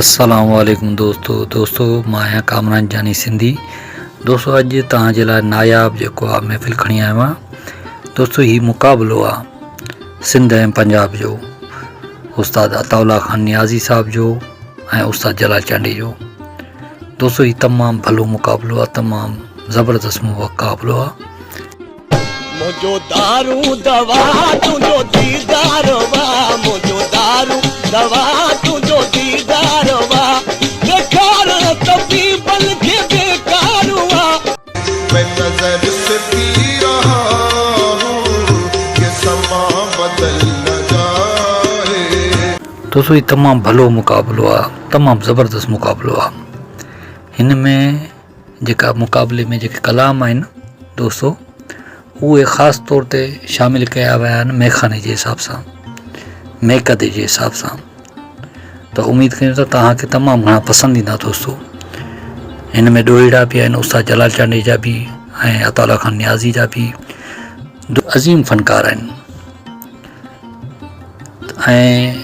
अस्सलाम वालेकुम दोस्तों मां आहियां कामरान जानी सिंधी। दोस्तों अॼु तव्हांजे लाइ नायाब जेको आहे महफ़िल खणी आयो आहियां। दोस्तों हीउ मुक़ाबिलो आहे सिंध ऐं पंजाब जो, उस्ताद अताउल्ला खान नियाज़ी साहब जो ऐं उस्ताद जलाल चांडी जो। दोस्तों हीउ तमामु भलो मुक़ाबिलो आहे, तमामु ज़बरदस्त मुक़ाबिलो आहे। मुझो दारू दवा तुझो दीदार वा, मुझो दारू दवा तुझो दीदार वा, बेकार तबीबन के बेकार वा। मैं नजर से पी रहा हूँ कि समा बदल न जाए। दोस्तों ये तमामु भलो मुक़ाबिलो आहे, तमामु ज़बरदस्त मुक़ाबिलो आहे। हिन में जेका मुक़ाबले में जेके कलाम आहिनि दोस्तों, उहे ख़ासि तौर ते शामिल कया विया आहिनि मेखाने जे हिसाब सां, मेकदे जे हिसाब सां। त उमेदु कयूं था तव्हांखे तमामु घणा पसंदि ईंदा दोस्तों। हिन में ॾोहिड़ा बि आहिनि, उस्ताद जलाल चांडी जा बि ऐं अताउल्ला खान नियाज़ी जा बि अज़ीम फ़नकार आहिनि ऐं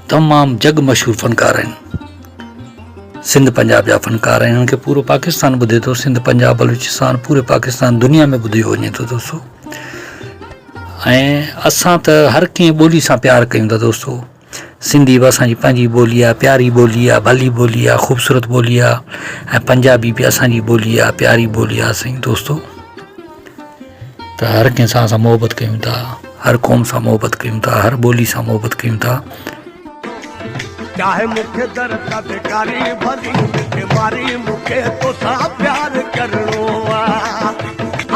तमामु जग मशहूरु फ़नकार आहिनि। सिंध पंजाब जा फ़नकार आहिनि। हिननि खे पूरो पाकिस्तान ॿुधे थो, सिंध पंजाब बलूचिस्तान पूरे पाकिस्तान दुनिया में ॿुधियो वञे थो दोस्तों। ऐं असां त हर कंहिं ॿोली सां प्यारु कयूं था दोस्तों। सिंधी बि असांजी पंहिंजी ॿोली आहे, प्यारी ॿोली आहे, भली ॿोली आहे, ख़ूबसूरत ॿोली आहे। ऐं पंजाबी बि असांजी ॿोली आहे, प्यारी ॿोली आहे असांजी दोस्तों। त हर कंहिं सां असां मोहबत कयूं था, हर क़ौम सां मोहबत कयूं था, हर ॿोली सां मोहबत कयूं था। चाहे मुखे दर का बेकारी भली के मारी मुखे तो सा प्यार करो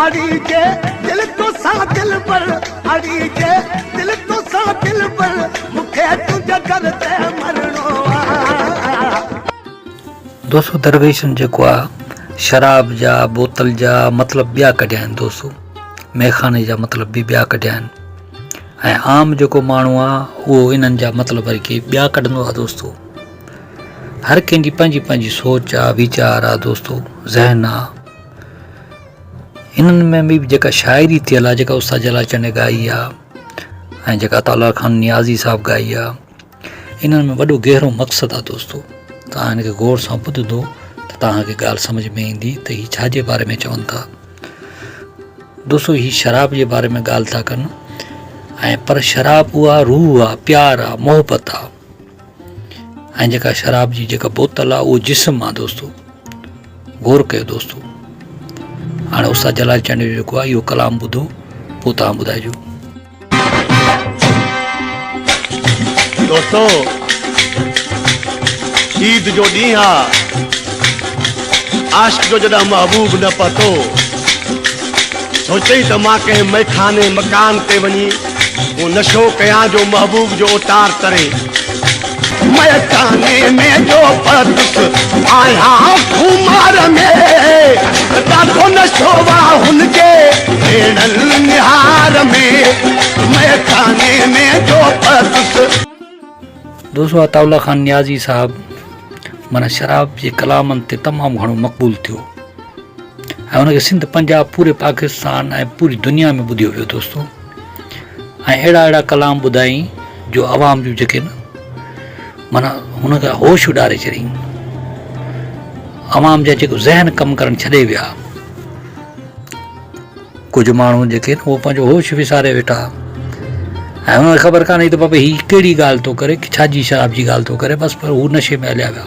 अड़ी जे दिल तो सा दिल पर, अड़ी जे दिल तो सा दिल पर, मुखे तुझे करते मरणो। दोस्तों दरवेशन जेको आहे शराब जा बोतल जा मतिलब ॿिया कढिया आहिनि दोस्तों, मेखाने जा मतिलब बि ॿिया कढिया आहिनि। ऐं आम जेको माण्हू आहे उहो इन्हनि जा मतिलब वरी के ॿिया कढंदो आहे दोस्तों। हर कंहिंजी पंहिंजी पंहिंजी सोच आहे, वीचार आहे दोस्तों, ज़हन आहे। इन्हनि में बि जेका शाइरी थियल आहे, जेका उस्ताद जलाल चांडी ॻाई आहे ऐं जेका अताउल्ला खान नियाज़ी साहब ॻाई आहे, इन्हनि में वॾो गहरो मक़सदु आहे दोस्तों। तव्हां हिनखे गौर सां ॿुधंदो त तव्हांखे ॻाल्हि सम्झ में ईंदी त हीअ छाजे बारे में चवनि था दोस्तों। हीअ शराब जे बारे में ॻाल्हि था कनि ऐं पर शराब उहा रूह आहे, प्यार आहे, मोहबत आहे। ऐं जेका शराब जी जेका बोतल आहे उहो जिस्म आहे दोस्तों। गौर कयो दोस्तों। हाणे उस्ताद जलाल चांडी जो जेको आहे इहो कलाम ॿुधो, पोइ तव्हां ॿुधाइजो। दोस्तों ईद जो ॾींहुं आहे, आशिक़ जो जॾहिं महबूब न पतो, सोचई त मां कंहिं मैखाने मकान ते वञी वो नशो कयां जो महबूब जो उतार करे। मैखाने में जो पतस आया खुमार में, ॾाढो नशो वा हुनके भेणल निहार में। मैखाने में जो पतस। दोस्तों अताउल्ला खान नियाज़ी साहब माना शराब जे कलामनि ते तमामु घणो मक़बूल थियो ऐं हुनखे सिंध पंजाब पूरे पाकिस्तान ऐं पूरी दुनिया में ॿुधियो वियो दोस्तों। ऐं अहिड़ा अहिड़ा कलाम ॿुधाई जो आवाम जूं जेके न माना हुनखे होश उॾारे छॾियईं। आवाम जा जेको ज़हन कमु करणु छॾे विया। कुझु माण्हू जेके न उहो पंहिंजो होश विसारे वेठा ऐं हुनखे ख़बर कान्हे त बाबा हीअ कहिड़ी ॻाल्हि थो करे, छाजी शराब जी ॻाल्हि थो करे, बसि पर हू नशे में हलिया विया।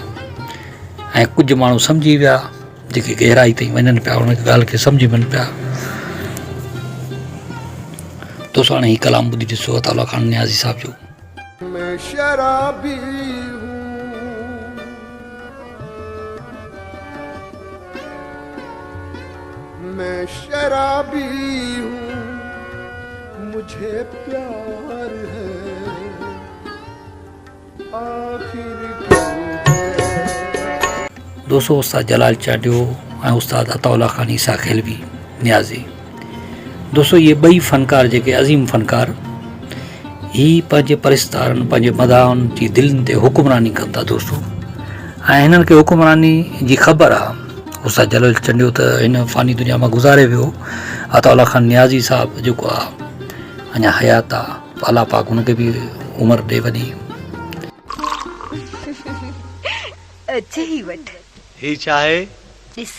ऐं कुझु माण्हू सम्झी विया जेके गहराई ताईं वञनि पिया, हुन ॻाल्हि खे सम्झी वञनि पिया। दोस्तों हाणे हीउ कलाम ॿुधी ॾिसो अताउल्ला खान नियाज़ी साहब जो। मैं शराबी हूँ, मैं शराबी हूँ, मुझे प्यार है आखिर क्यों है। दोस्तों उस्ताद जलाल चांडी ऐं उस्ताद अताउल्ला खान ईसा खेलवी नियाज़ी, दोस्तों ये ॿई फ़नकार जेके अज़ीम फ़नकार ही पंहिंजे परिस्तारनि, पंहिंजे मदाहनि जी दिलनि ते हुकुमरानी कनि था दोस्तों। ऐं हिननि खे हुकुमरानी जी ख़बर आहे। उस्ताद जलाल चांडी त हिन फ़ानी दुनिया मां गुज़ारे वियो। अताउल्ला खान नियाज़ी साहब जेको आहे अञा हयात आहे अल्लाह पाक उनखे बि उमिरि ॾे वॾी। अचे ही वठ। ही छा आहे? ॾिस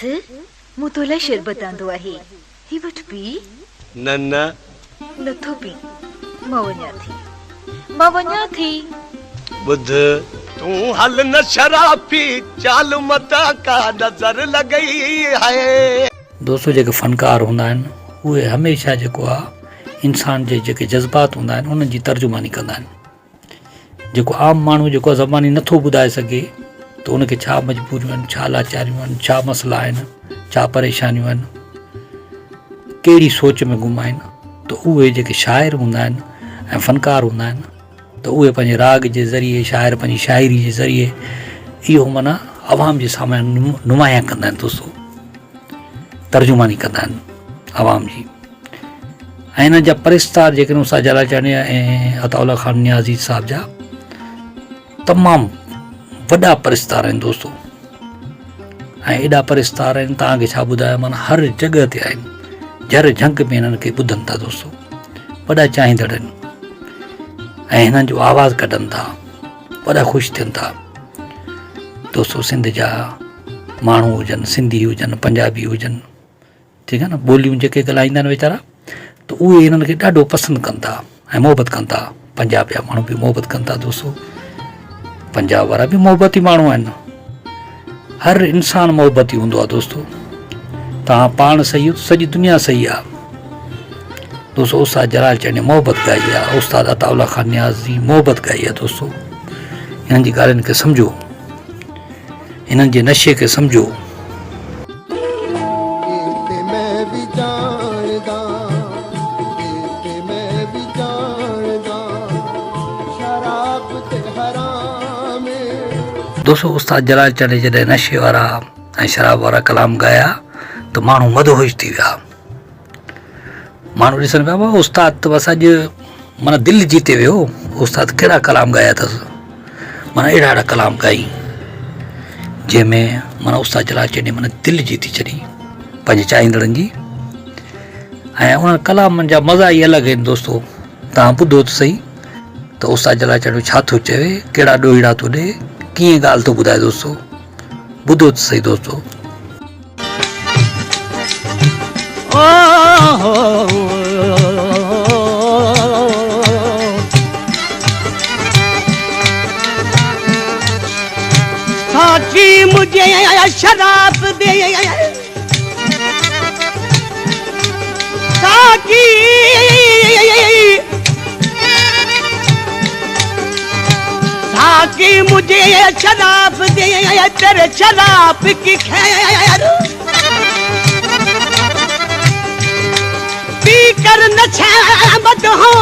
मूं तो लाइ शरबत आंदो आहे, ही वठ पी। न न नथो पी, मां वञा थी। ॿुध तूं हल न शराब पी, चाल मत का नज़र लॻई आहे। दोस्तों जेके फ़नकार हूंदा आहिनि उहे हमेशह जेको आहे इंसान जे जेके जज़्बात हूंदा आहिनि उन्हनि जी तर्जुमानी कंदा आहिनि। जेको आम माण्हू जेको आहे ज़बानी नथो ॿुधाए सघे त उनखे छा मजबूरियूं आहिनि, छा लाचारियूं आहिनि, छा मसइला आहिनि, छा परेशानियूं आहिनि, कहिड़ी सोच में गुम आहिनि, त उहे जेके शाइर हूंदा आहिनि ऐं फ़नकार हूंदा आहिनि त उहे पंहिंजे राग जे ज़रिए, शाइर पंहिंजी शाइरी जे ज़रिए इहो माना अवाम जे साम्हूं नुमायां कंदा आहिनि। दोस्तों तर्जुमानी कंदा आहिनि अवाम जी। ऐं हिन जा परिस्तार जेकॾहिं उस्ताद जलाल चांदनी ऐं अताउल्ला खान नियाज़ी साहिब जा तमामु वॾा परिस्तार आहिनि दोस्तों। ऐं एॾा परिस्तार आहिनि तव्हांखे छा ॿुधायां, माना हर जॻह ते आहिनि, जर झंग में हिननि खे ॿुधनि था दोस्तों। वॾा चाहींदड़ आहिनि ऐं हिननि जो आवाज़ु कढनि था, वॾा ख़ुशि थियनि था दोस्तों। सिंध जा माण्हू हुजनि, सिंधी हुजनि, पंजाबी हुजनि, ठीकु आहे न, ॿोलियूं जेके ॻाल्हाईंदा आहिनि वीचारा, त उहे हिननि खे ॾाढो पसंदि कनि था ऐं मोहबत कनि था। पंजाब जा माण्हू बि मोहबत कनि था दोस्तों, पंजाब वारा बि मोहबती माण्हू आहिनि। हर इंसानु मोहबती हूंदो आहे दोस्तों। तव्हां पाण सही हो, सॼी दुनिया सही आहे दोस्तों। उस्ताद जलाल चांदनी मोहबत ॻाई आहे, उस्ताद अताउल्ला खान नियाज़ी मोहबत ॻाई आहे दोस्तों। हिननि जी ॻाल्हियुनि खे सम्झो, हिननि जे नशे खे सम्झो। दोस्तों उस्ताद जलाल चांदनी जॾहिं नशे वारा ऐं शराब वारा कलाम ॻाया त माण्हू मदहोश थी विया। माण्हू ॾिसनि पिया भाऊ उस्ताद त बसि अॼु माना दिलि जीते वियो, उस्ताद कहिड़ा कलाम ॻाया अथसि, माना अहिड़ा अहिड़ा कलाम ॻाई जंहिंमें माना उस्ताद जलाल चांदनी माना दिलि जीती छॾी पंहिंजे चाहींदड़नि जी। ऐं उन्हनि कलामनि जा मज़ा ई अलॻि आहिनि दोस्तों। तव्हां ॿुधो त सही त उस्ताद जलाल चांदनी छा थो चवे, कहिड़ा ॾोहीड़ा थो ॾे, कीअं ॻाल्हि थो ॿुधाए दोस्तों। ॿुधो त सही दोस्तों। साकी मुझे शराब दे, साकी साकी मुझे शराब दे, तेरे शराब की खैर पी कर नशा मदहोश,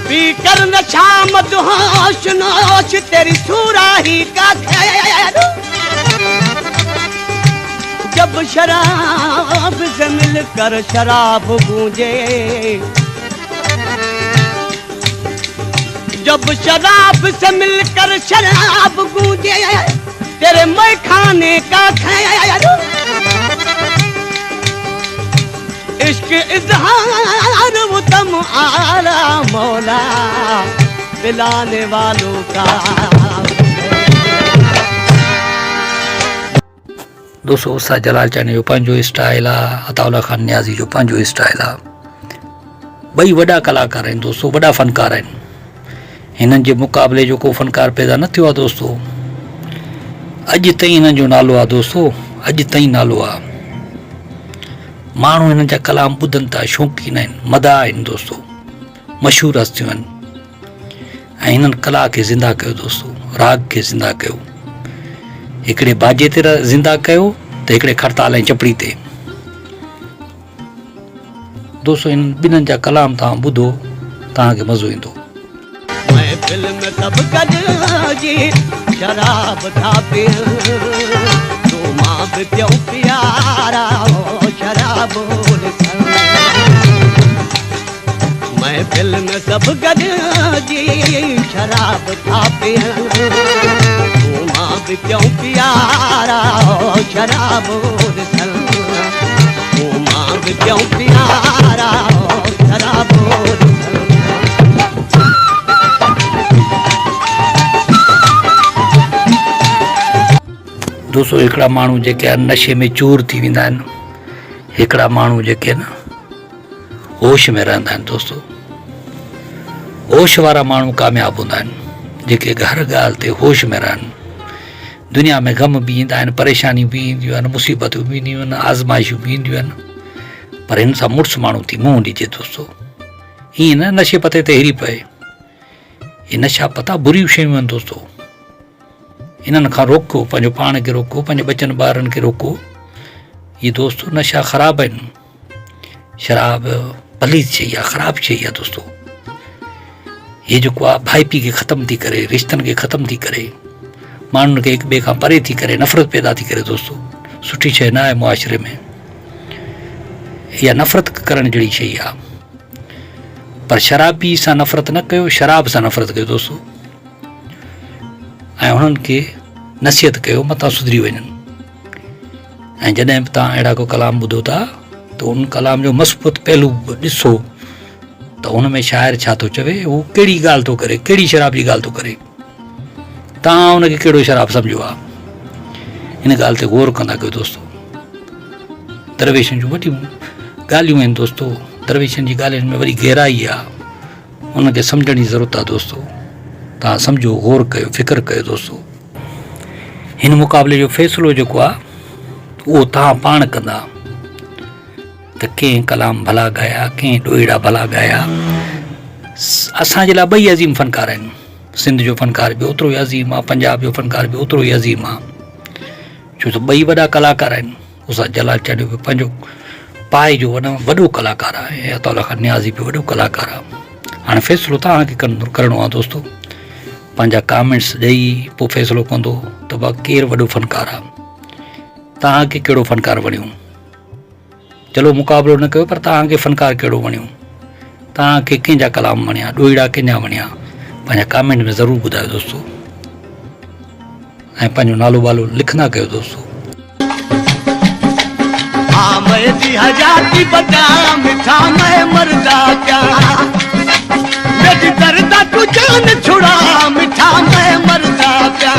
पी कर नशा मदहोश, नोश तेरी सुराही का खैर। जब शराब से मिलकर शराब गूंजे, जब शराब से मिलकर शराब गूंजे, तेरे मैं खाने का खैर। इश्क इजहार वो दम आला मौला पिलाने वालों का। दोस्तों उस्ताद जलाल चांदनी जो पंहिंजो स्टाइल आहे, अताउल्ला खान नियाज़ी जो पंहिंजो स्टाइल आहे। ॿई वॾा कलाकार आहिनि दोस्तों, वॾा फ़नकार आहिनि। हिननि जे मुक़ाबले जो को फ़नकार पैदा न थियो आहे दोस्तों। अॼु ताईं हिननि जो नालो आहे दोस्तों, अॼु ताईं नालो आहे। माण्हू हिननि जा कलाम ॿुधनि था, शौक़ीन आहिनि, मदा आहिनि दोस्तों, मशहूरु हस्तियूं आहिनि। ऐं हिननि कला खे ज़िंदा कयो दोस्तों, राग खे ज़िंदा कयो। हिकिड़े बाजे ते ज़िंदा कयो त हिकिड़े खड़ताल ऐं चपड़ी ते। दोस्तों इन ॿिन्हिनि जा कलाम तव्हां ॿुधो, तव्हांखे मज़ो ईंदो। महफिल में सब गजी शराब था पियो, तू मां भी प्यो प्यारा हो शराब। महफिल में सब गजी शराब था पियो, तू मां भी प्यो प्यारा हो शराब। तू मां क्यों प्यारा शराबो दोस्तों हिकिड़ा माण्हू जेके आहिनि नशे में चूर थी वेंदा आहिनि, हिकिड़ा माण्हू जेके न होश में रहंदा आहिनि। दोस्तों होश वारा माण्हू कामयाबु हूंदा आहिनि, जेके हर ॻाल्हि ते होश में रहनि। दुनिया में ग़म बि ईंदा आहिनि, परेशानियूं बि ईंदियूं आहिनि, मुसीबतूं बि ईंदियूं आहिनि, आज़माइशूं बि ईंदियूं आहिनि, पर हिन सां मुड़ुसु माण्हू थी मुंहुं ॾिजे। दोस्तों ईअं न नशे पते ते हिरी पए, हे नशा पता बुरियूं शयूं आहिनि। दोस्तों इन्हनि खां रोको, पंहिंजो पाण खे रोको, पंहिंजे बचनि ॿारनि खे रोको। ये दोस्तों नशा ख़राबु आहिनि। शराब पलीद शइ आहे, ख़राबु शइ आहे। दोस्तों हे जेको आहे भाईपी खे ख़तमु थी करे, रिश्तनि खे ख़तमु थी करे, माण्हुनि खे हिक ॿिए खां परे थी करे, नफ़रत पैदा थी करे। दोस्तों सुठी शइ न आहे मुआशिरे में, इहा नफ़रत करण जहिड़ी शइ आहे। पर शराबी सां नफ़रत न कयो, शराब सां नफ़रत कयो। दोस्तों ऐं उन्हनि खे नसीहत कयो मथां सुधरी वञनि। ऐं जॾहिं बि तव्हां अहिड़ा को कलाम ॿुधो था त उन कलाम जो मज़बूत पहलू ॾिसो त उन में शाइर छा थो चवे, उहो कहिड़ी ॻाल्हि थो करे, कहिड़ी शराब जी ॻाल्हि थो करे, तव्हां उनखे कहिड़ो शराब सम्झो आहे, इन ॻाल्हि ते गौर कंदा कयो। दोस्तों दरवेशनि जूं वॾियूं ॻाल्हियूं आहिनि। दोस्तों दरवेशनि जी ॻाल्हियुनि में वॾी गहराई आहे, उनखे सम्झण जी ज़रूरत आहे। दोस्तों तव्हां सम्झो, गौर कयो, फ़िक्र कयो। दोस्तों हिन मुक़ाबले जो फ़ैसिलो जेको आहे उहो तव्हां पाण कंदा त कंहिं कलाम भला ॻाया, कंहिं ॾोहिड़ा भला ॻाया। असांजे लाइ ॿई अज़ीम फ़नकार आहिनि। सिंध जो फ़नकार बि ओतिरो ई अज़ीम आहे, पंजाब जो फ़नकार बि ओतिरो ई अज़ीम आहे, छो त ॿई वॾा कलाकार आहिनि। उस्ताद जलाल चाॾियो बि पंहिंजो पाए जो वॾो कलाकार आहे, ऐं अताउल्ला खान नियाज़ी बि वॾो कलाकार आहे। हाणे फ़ैसिलो तव्हांखे करिणो आहे। दोस्तों पंहिंजा कमेंट्स ॾेई पोइ फ़ैसिलो कंदो त भाउ केरु वॾो फ़नकार आहे, तव्हांखे कहिड़ो फ़नकार वणियो। चलो मुक़ाबिलो न कयो, पर तव्हांखे फ़नकार कहिड़ो वणियो, तव्हांखे कंहिंजा कलाम वणिया, ॾोहिड़ा कंहिंजा वणिया, पंहिंजा कमेंट में ज़रूरु ॿुधायो। दोस्तों ऐं पंहिंजो नालो वालो लिखंदा कयो। दोस्तों हाँ मैं दी हजाती बता मिठा मैं मरदा क्या, मेरी दर्दा तू जान छुड़ा मिठा मैं मरदा क्या,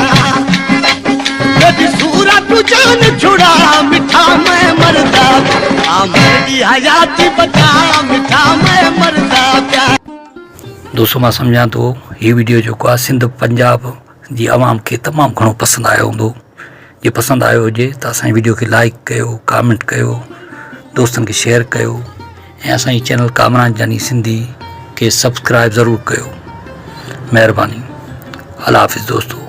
मेरी सूरा तू जान छुड़ा मिठा मैं मरदा। हाँ मैं दी हजाती बता मिठा मैं मरदा क्या। दोस्तों मां सम्झां थो हीअ वीडियो जेको आहे सिंध पंजाब जी आवाम खे तमामु घणो पसंदि आयो हूंदो। जे पसंदि आयो हुजे त असांजी वीडियो खे लाइक कयो, कमेंट कयो, दोस्तनि खे शेयर कयो, ऐं असांजी चैनल कामरान जानी सिंधी खे सब्सक्राइब ज़रूरु कयो। महिरबानी। अल्लाह हाफ़िज़ दोस्तों।